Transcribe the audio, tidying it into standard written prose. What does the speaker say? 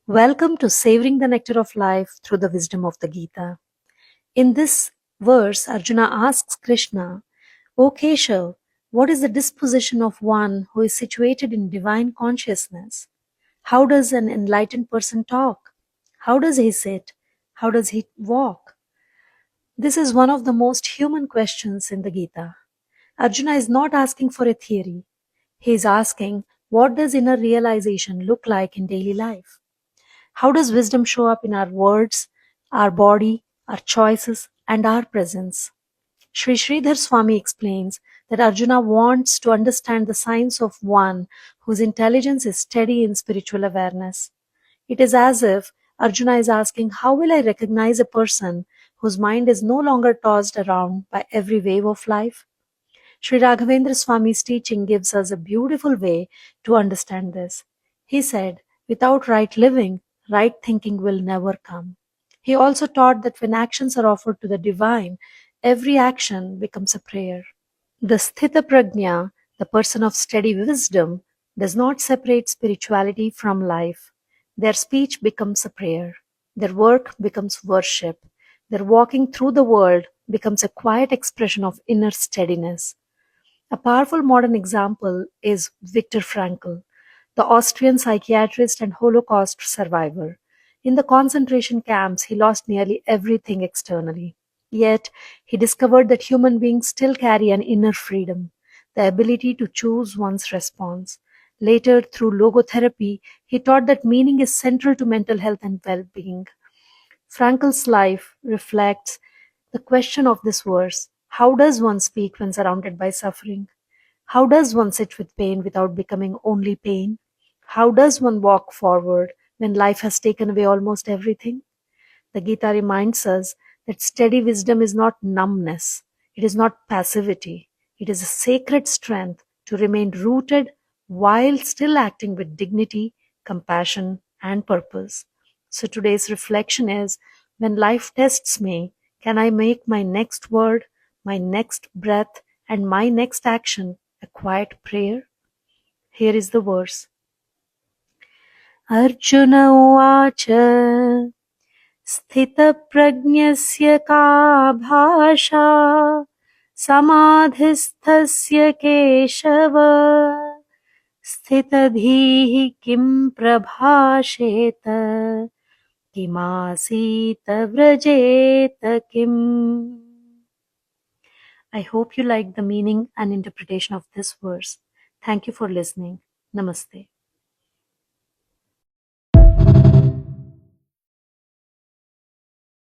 Welcome to Savoring the Nectar of Life through the wisdom of the Gita. In this verse, Arjuna asks Krishna, O Keshav, what is the disposition of one who is situated in divine consciousness? How does an enlightened person talk? How does he sit? How does he walk? This is one of the most human questions in the Gita. Arjuna is not asking for a theory. He is asking, what does inner realization look like in daily life? How does wisdom show up in our words, our body, our choices, and our presence? Sri Sridhar Swamy explains that Arjuna wants to understand the signs of one whose intelligence is steady in spiritual awareness. It is as if Arjuna is asking, how will I recognize a person whose mind is no longer tossed around by every wave of life? Sri Raghavendra Swamy's teaching gives us a beautiful way to understand this. He said, without right living, right thinking will never come. He also taught that when actions are offered to the divine, every action becomes a prayer. The sthita-prajna, the person of steady wisdom, does not separate spirituality from life. Their speech becomes a prayer. Their work becomes worship. Their walking through the world becomes a quiet expression of inner steadiness. A powerful modern example is Viktor Frankl, the Austrian psychiatrist and Holocaust survivor. In the concentration camps, he lost nearly everything externally. Yet, he discovered that human beings still carry an inner freedom, the ability to choose one's response. Later, through logotherapy, he taught that meaning is central to mental health and well-being. Frankl's life reflects the question of this verse: how does one speak when surrounded by suffering? How does one sit with pain without becoming only pain? How does one walk forward when life has taken away almost everything? The Gita reminds us that steady wisdom is not numbness, it is not passivity, it is a sacred strength to remain rooted while still acting with dignity, compassion, and purpose. So today's reflection is, when life tests me, can I make my next word, my next breath, and my next action a quiet prayer? Here is the verse. Arjuna uvacha sthita-prajnasya ka bhasha samadhisthasya keshava sthitadhihi kim prabhasheta kimasita vrajeta kim. I hope you liked the meaning and interpretation of this verse. Thank you for listening. Namaste.